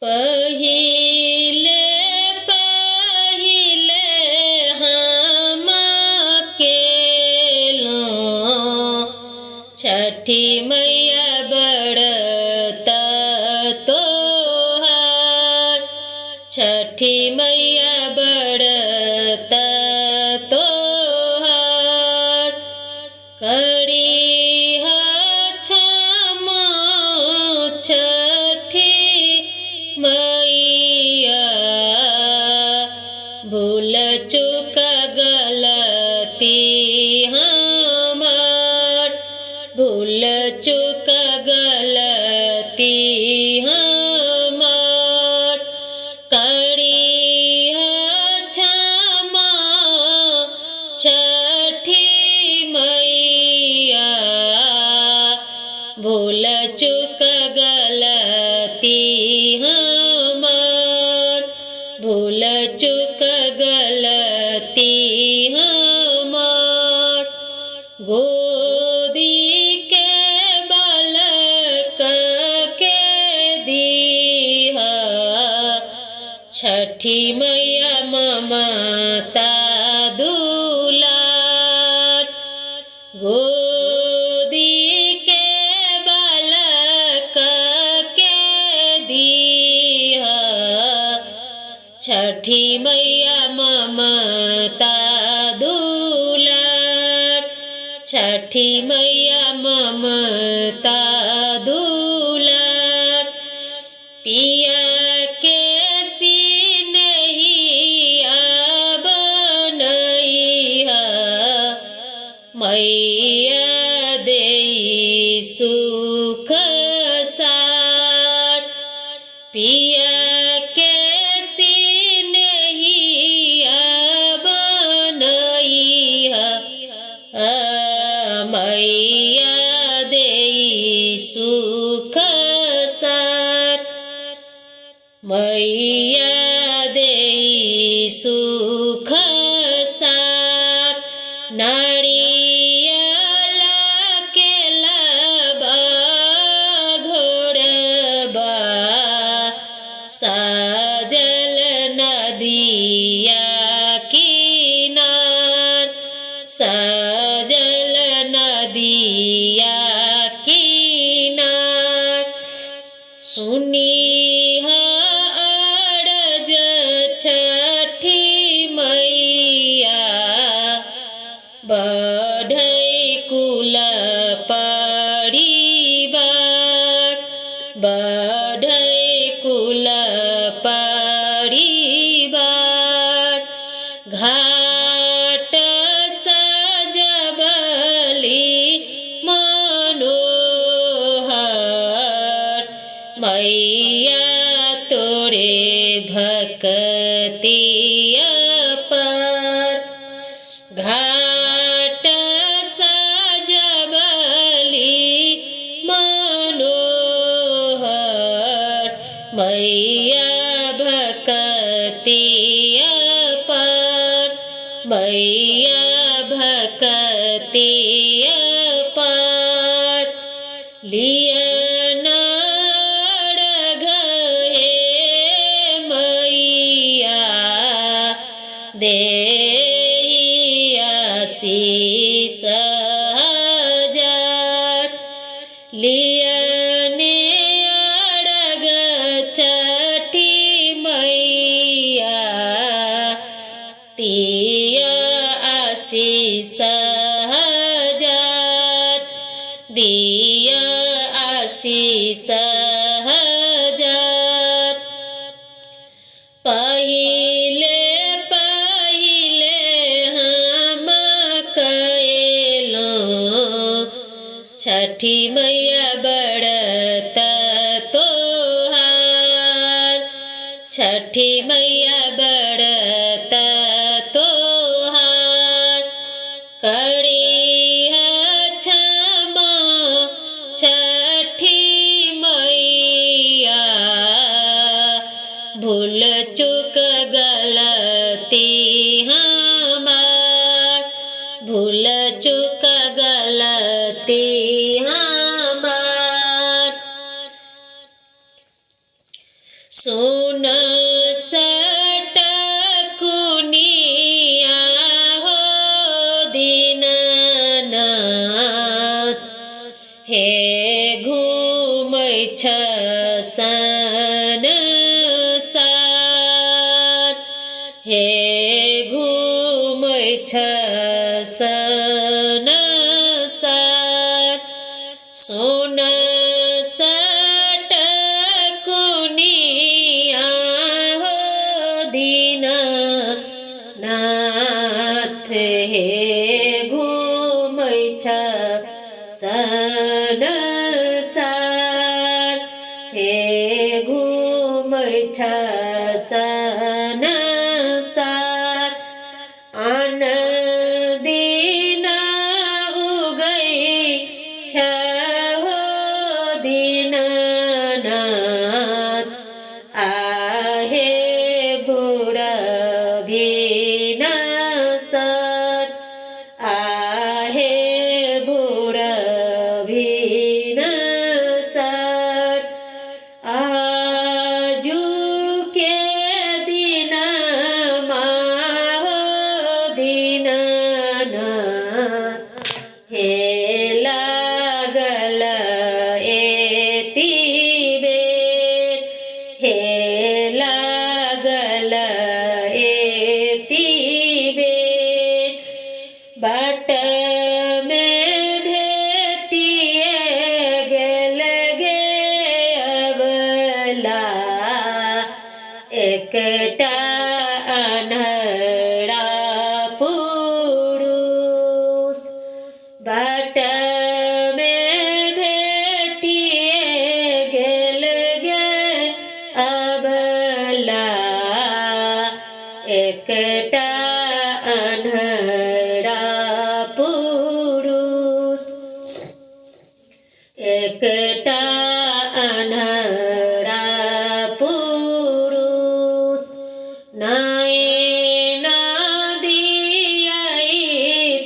पहिले पहिले हम केलो छठी मैया बड़त तोहार। छठी मैया बड़त तोहार करी क्षमा छठी मैया। भूल चूक गलती हमार, भूल चूक गलती हमार करी क्षमा छठी मैया। भूल चूक गलती हमार, भूल चूक गलती हमार। गोदी के बालक के दीहा छठी मैया ममता दुलार। गोदी के बालक के दीहा छठी मैया ममता दुलार। छठी मैया ममता दुलार। पिया के सिनहिया बनैहा मैया देई सुख सार। पिया के सिनहिया बनैहा मैया देई सुख सार। मैया देई सुख सार। नारियल के लबा घोड़बा साजल नदिया किनार। साजल नदिया किनार सुनी अरज छठी मैया। बढ़ई कुल परिवार, बढ़ई कुल परिवार। घाट सजबली मनोहर मैया तोरे भक्ति अपार। घाट सजबली मनोहर मैया भक्ति अपार। मैया भक्ति अपार। लिया देई आशीष हजार। लियने अड़ग छठी मैया तिया आशीष हजार। दिया आशीष हजार। पहिले छठी मैया बड़त तोहार। छठी मैया बड़त तोहार करी क्षमा छठी मैया। भूल चूक गलती हमार, भूल चूक गलती हमार। सुन सटकुनिया हो दीननाथ हे घुमै छ संसार हे घुमै छ संसार सुन सटकुनिया हो दीननाथ हे घुमै छ संसार हे घुमै छ संसार आन दिन उगै छ हो दीननाथ आहे भुर भिनसर आहे भुर भिनसर आजुके दिनमा हो दीननाथ हे लागल यति बेर हे लागल यति बेर बाट में भेटिए गेल गे अबला एकटा अन्हरा पुरुष बाट में भेटिए गेल गे अबला एकटा अन्हरा पुरुष एकटा अन्हरा पुरुष नयन दियाई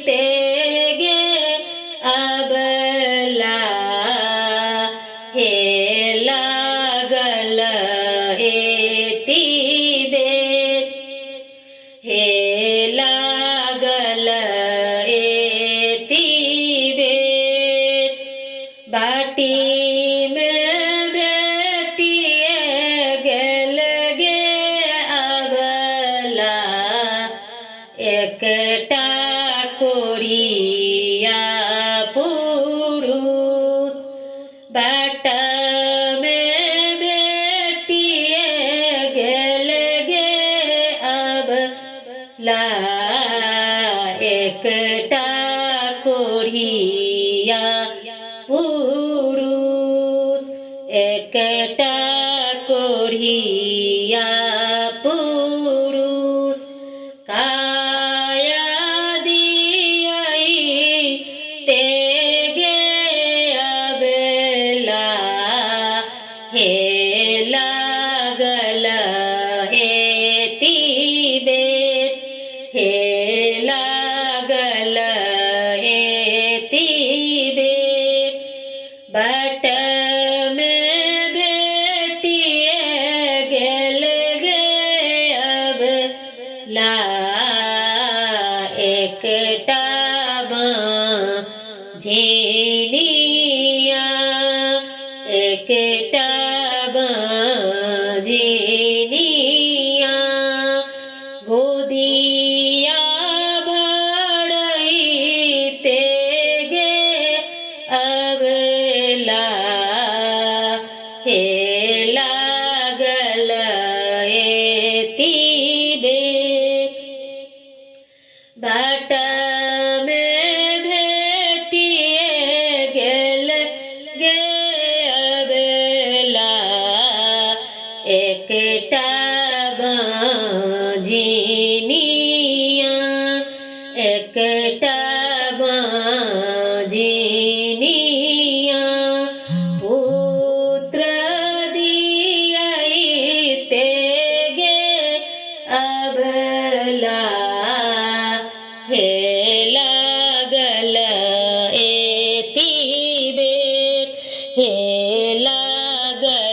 तेगे अबला हे लागल यति बेर हे लागल यति बेर बाटी में भेटिए गेल गे अबला एकटा कोरिया पुरुष बाट में भेटिए गेल गे अबला एकटा कोरिया पुरुष एकटा कोरिया पुरुष काया दियाई तेगे अबला हे लागल यति बेर हे लागल यति बेर बाट में भेटिए गेल गे अबला एकटा बाँझिनिया एकटा बाँझिनिया गोदिया भरै तेगे अबला हे लागल यति बेर बाट में भेटिए गेल गे अबला एकटा बाँझिनिया एकटा बाँझिनिया पुत्र दियाई तेगे अबला हे लागल यति बेर हे लागल